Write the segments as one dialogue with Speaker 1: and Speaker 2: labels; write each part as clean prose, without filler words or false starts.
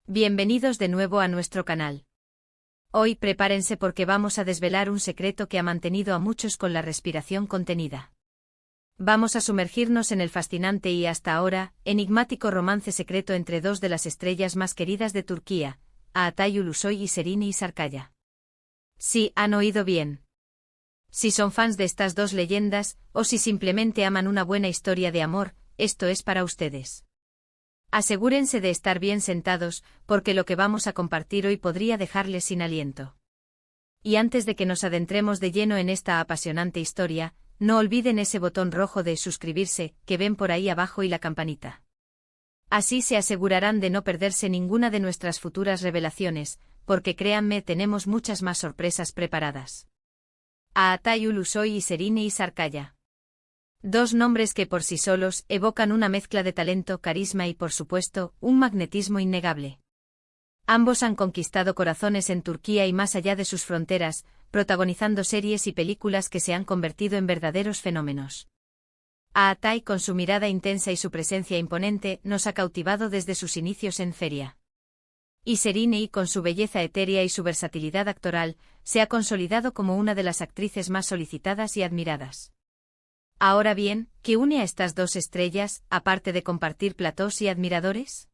Speaker 1: Bienvenidos de nuevo a nuestro canal. Hoy prepárense porque vamos a desvelar un secreto que ha mantenido a muchos con la respiración contenida. Vamos a sumergirnos en el fascinante y hasta ahora enigmático romance secreto entre dos de las estrellas más queridas de Turquía, Atay Ulusoy y Serenay Sarıkaya. Sí, han oído bien. Si son fans de estas dos leyendas, o si simplemente aman una buena historia de amor, esto es para ustedes. Asegúrense de estar bien sentados, porque lo que vamos a compartir hoy podría dejarles sin aliento. Y antes de que nos adentremos de lleno en esta apasionante historia, no olviden ese botón rojo de suscribirse, que ven por ahí abajo y la campanita. Así se asegurarán de no perderse ninguna de nuestras futuras revelaciones, porque créanme, tenemos muchas más sorpresas preparadas. Atay Ulusoy y Serenay Sarıkaya. Dos nombres que por sí solos evocan una mezcla de talento, carisma y, por supuesto, un magnetismo innegable. Ambos han conquistado corazones en Turquía y más allá de sus fronteras, protagonizando series y películas que se han convertido en verdaderos fenómenos. Atay, con su mirada intensa y su presencia imponente, nos ha cautivado desde sus inicios en Feria. Y Serenay, con su belleza etérea y su versatilidad actoral, se ha consolidado como una de las actrices más solicitadas y admiradas. Ahora bien, ¿qué une a estas dos estrellas, aparte de compartir platós y admiradores?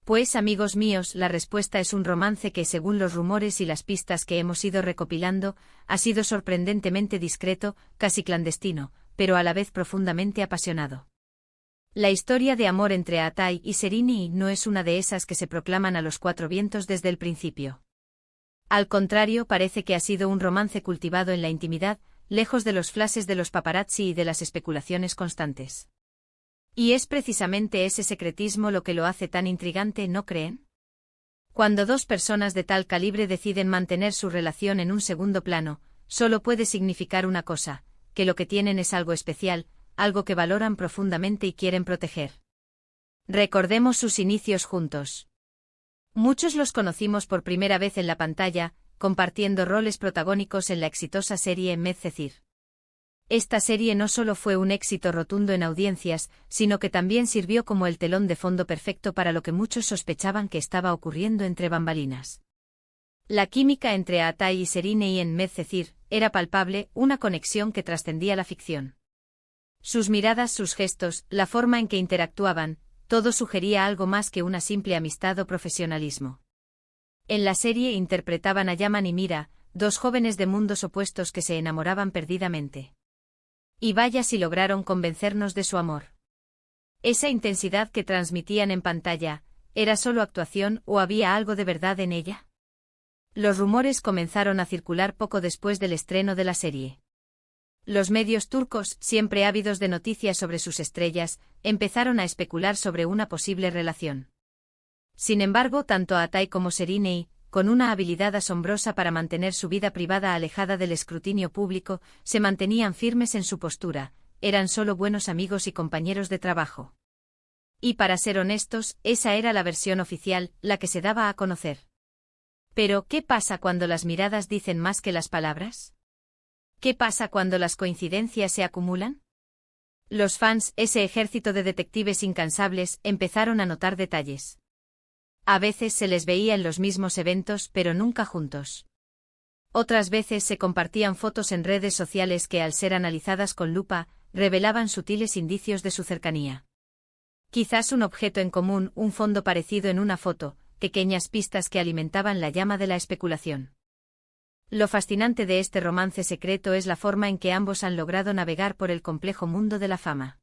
Speaker 1: Pues, amigos míos, la respuesta es un romance que, según los rumores y las pistas que hemos ido recopilando, ha sido sorprendentemente discreto, casi clandestino, pero a la vez profundamente apasionado. La historia de amor entre Atay y Serenay no es una de esas que se proclaman a los cuatro vientos desde el principio. Al contrario, parece que ha sido un romance cultivado en la intimidad, lejos de los flashes de los paparazzi y de las especulaciones constantes. Y es precisamente ese secretismo lo que lo hace tan intrigante, ¿no creen? Cuando dos personas de tal calibre deciden mantener su relación en un segundo plano, solo puede significar una cosa, que lo que tienen es algo especial, algo que valoran profundamente y quieren proteger. Recordemos sus inicios juntos. Muchos los conocimos por primera vez en la pantalla, compartiendo roles protagónicos en la exitosa serie Medcezir. Esta serie no solo fue un éxito rotundo en audiencias, sino que también sirvió como el telón de fondo perfecto para lo que muchos sospechaban que estaba ocurriendo entre bambalinas. La química entre Atay y Serenay en Medcezir era palpable, una conexión que trascendía la ficción. Sus miradas, sus gestos, la forma en que interactuaban, todo sugería algo más que una simple amistad o profesionalismo. En la serie interpretaban a Yaman y Mira, dos jóvenes de mundos opuestos que se enamoraban perdidamente. Y vaya si lograron convencernos de su amor. Esa intensidad que transmitían en pantalla, ¿era solo actuación o había algo de verdad en ella? Los rumores comenzaron a circular poco después del estreno de la serie. Los medios turcos, siempre ávidos de noticias sobre sus estrellas, empezaron a especular sobre una posible relación. Sin embargo, tanto Atay como Serenay, con una habilidad asombrosa para mantener su vida privada alejada del escrutinio público, se mantenían firmes en su postura, eran solo buenos amigos y compañeros de trabajo. Y para ser honestos, esa era la versión oficial, la que se daba a conocer. Pero, ¿qué pasa cuando las miradas dicen más que las palabras? ¿Qué pasa cuando las coincidencias se acumulan? Los fans, ese ejército de detectives incansables, empezaron a notar detalles. A veces se les veía en los mismos eventos, pero nunca juntos. Otras veces se compartían fotos en redes sociales que, al ser analizadas con lupa, revelaban sutiles indicios de su cercanía. Quizás un objeto en común, un fondo parecido en una foto, pequeñas pistas que alimentaban la llama de la especulación. Lo fascinante de este romance secreto es la forma en que ambos han logrado navegar por el complejo mundo de la fama.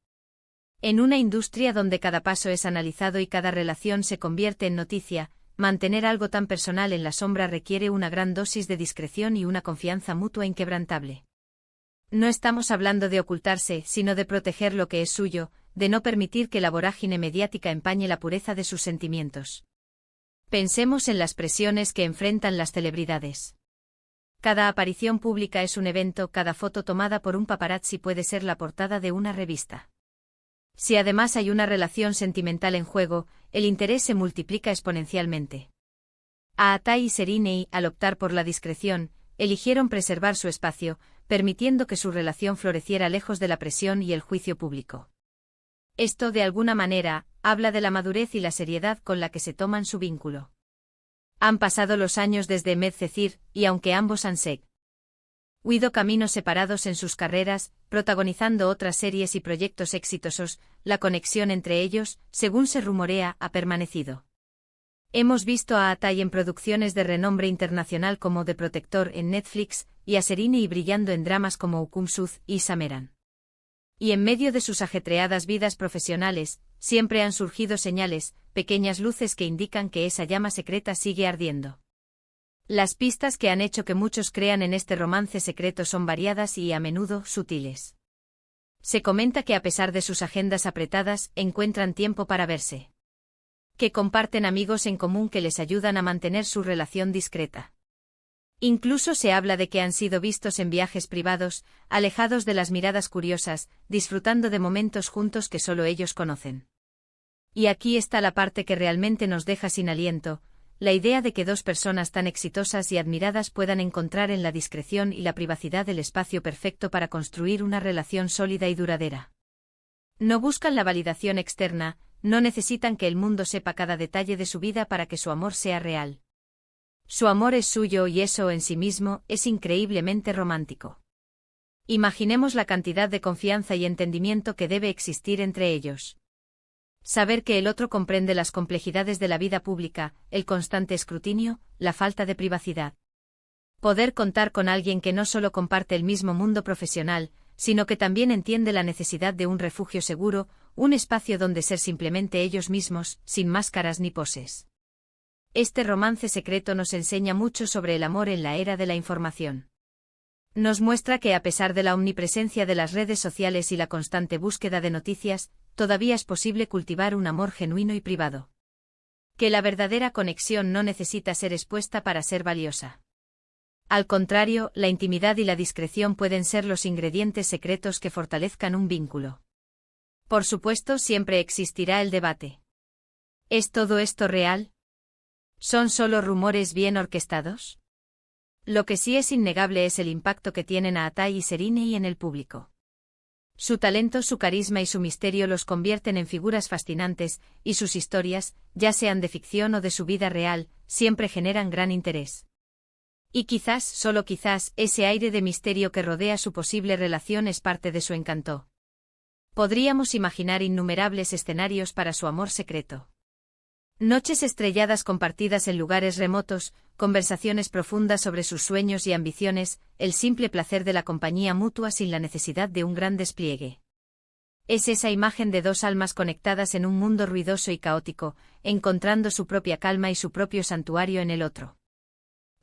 Speaker 1: En una industria donde cada paso es analizado y cada relación se convierte en noticia, mantener algo tan personal en la sombra requiere una gran dosis de discreción y una confianza mutua inquebrantable. No estamos hablando de ocultarse, sino de proteger lo que es suyo, de no permitir que la vorágine mediática empañe la pureza de sus sentimientos. Pensemos en las presiones que enfrentan las celebridades. Cada aparición pública es un evento, cada foto tomada por un paparazzi puede ser la portada de una revista. Si además hay una relación sentimental en juego, el interés se multiplica exponencialmente. Atay y Serenay, al optar por la discreción, eligieron preservar su espacio, permitiendo que su relación floreciera lejos de la presión y el juicio público. Esto, de alguna manera, habla de la madurez y la seriedad con la que se toman su vínculo. Han pasado los años desde Medcezir, y aunque ambos han seguido caminos separados en sus carreras, protagonizando otras series y proyectos exitosos, la conexión entre ellos, según se rumorea, ha permanecido. Hemos visto a Atay en producciones de renombre internacional como The Protector en Netflix, y a Serine brillando en dramas como Hukum Suz y Sameran. Y en medio de sus ajetreadas vidas profesionales, siempre han surgido señales, pequeñas luces que indican que esa llama secreta sigue ardiendo. Las pistas que han hecho que muchos crean en este romance secreto son variadas y a menudo sutiles. Se comenta que a pesar de sus agendas apretadas, encuentran tiempo para verse. Que comparten amigos en común que les ayudan a mantener su relación discreta. Incluso se habla de que han sido vistos en viajes privados, alejados de las miradas curiosas, disfrutando de momentos juntos que solo ellos conocen. Y aquí está la parte que realmente nos deja sin aliento, la idea de que dos personas tan exitosas y admiradas puedan encontrar en la discreción y la privacidad el espacio perfecto para construir una relación sólida y duradera. No buscan la validación externa, no necesitan que el mundo sepa cada detalle de su vida para que su amor sea real. Su amor es suyo y eso en sí mismo es increíblemente romántico. Imaginemos la cantidad de confianza y entendimiento que debe existir entre ellos. Saber que el otro comprende las complejidades de la vida pública, el constante escrutinio, la falta de privacidad. Poder contar con alguien que no solo comparte el mismo mundo profesional, sino que también entiende la necesidad de un refugio seguro, un espacio donde ser simplemente ellos mismos, sin máscaras ni poses. Este romance secreto nos enseña mucho sobre el amor en la era de la información. Nos muestra que a pesar de la omnipresencia de las redes sociales y la constante búsqueda de noticias, todavía es posible cultivar un amor genuino y privado. Que la verdadera conexión no necesita ser expuesta para ser valiosa. Al contrario, la intimidad y la discreción pueden ser los ingredientes secretos que fortalezcan un vínculo. Por supuesto, siempre existirá el debate. ¿Es todo esto real? ¿Son solo rumores bien orquestados? Lo que sí es innegable es el impacto que tienen a Atay y Serine en el público. Su talento, su carisma y su misterio los convierten en figuras fascinantes, y sus historias, ya sean de ficción o de su vida real, siempre generan gran interés. Y quizás, solo quizás, ese aire de misterio que rodea su posible relación es parte de su encanto. Podríamos imaginar innumerables escenarios para su amor secreto. Noches estrelladas compartidas en lugares remotos, conversaciones profundas sobre sus sueños y ambiciones, el simple placer de la compañía mutua sin la necesidad de un gran despliegue. Es esa imagen de dos almas conectadas en un mundo ruidoso y caótico, encontrando su propia calma y su propio santuario en el otro.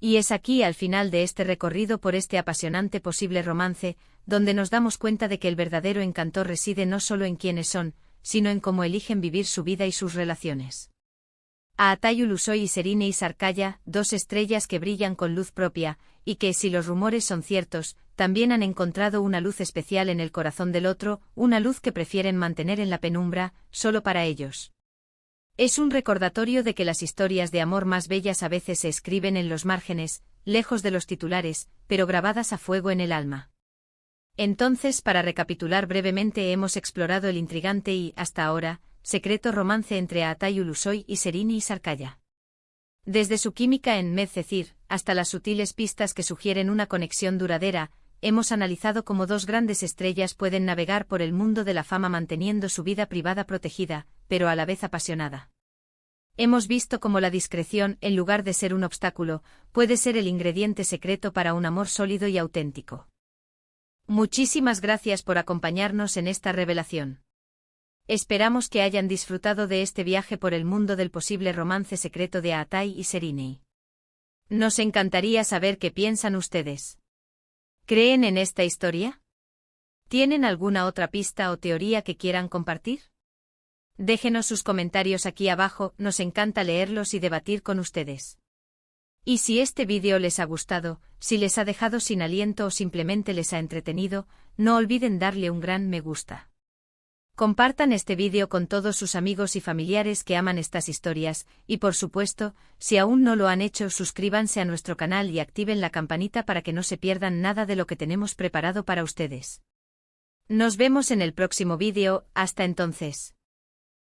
Speaker 1: Y es aquí, al final de este recorrido por este apasionante posible romance, donde nos damos cuenta de que el verdadero encanto reside no solo en quiénes son, sino en cómo eligen vivir su vida y sus relaciones. A Atay Ulusoy y Serine Isarcaya, dos estrellas que brillan con luz propia, y que, si los rumores son ciertos, también han encontrado una luz especial en el corazón del otro, una luz que prefieren mantener en la penumbra, solo para ellos. Es un recordatorio de que las historias de amor más bellas a veces se escriben en los márgenes, lejos de los titulares, pero grabadas a fuego en el alma. Entonces, para recapitular brevemente, hemos explorado el intrigante y, hasta ahora, secreto romance entre Atay Ulusoy y Serine Isarcaya. Desde su química en Medcezir, hasta las sutiles pistas que sugieren una conexión duradera, hemos analizado cómo dos grandes estrellas pueden navegar por el mundo de la fama manteniendo su vida privada protegida, pero a la vez apasionada. Hemos visto cómo la discreción, en lugar de ser un obstáculo, puede ser el ingrediente secreto para un amor sólido y auténtico. Muchísimas gracias por acompañarnos en esta revelación. Esperamos que hayan disfrutado de este viaje por el mundo del posible romance secreto de Atay y Serine. Nos encantaría saber qué piensan ustedes. ¿Creen en esta historia? ¿Tienen alguna otra pista o teoría que quieran compartir? Déjenos sus comentarios aquí abajo, nos encanta leerlos y debatir con ustedes. Y si este vídeo les ha gustado, si les ha dejado sin aliento o simplemente les ha entretenido, no olviden darle un gran me gusta. Compartan este vídeo con todos sus amigos y familiares que aman estas historias, y por supuesto, si aún no lo han hecho, suscríbanse a nuestro canal y activen la campanita para que no se pierdan nada de lo que tenemos preparado para ustedes. Nos vemos en el próximo vídeo, hasta entonces.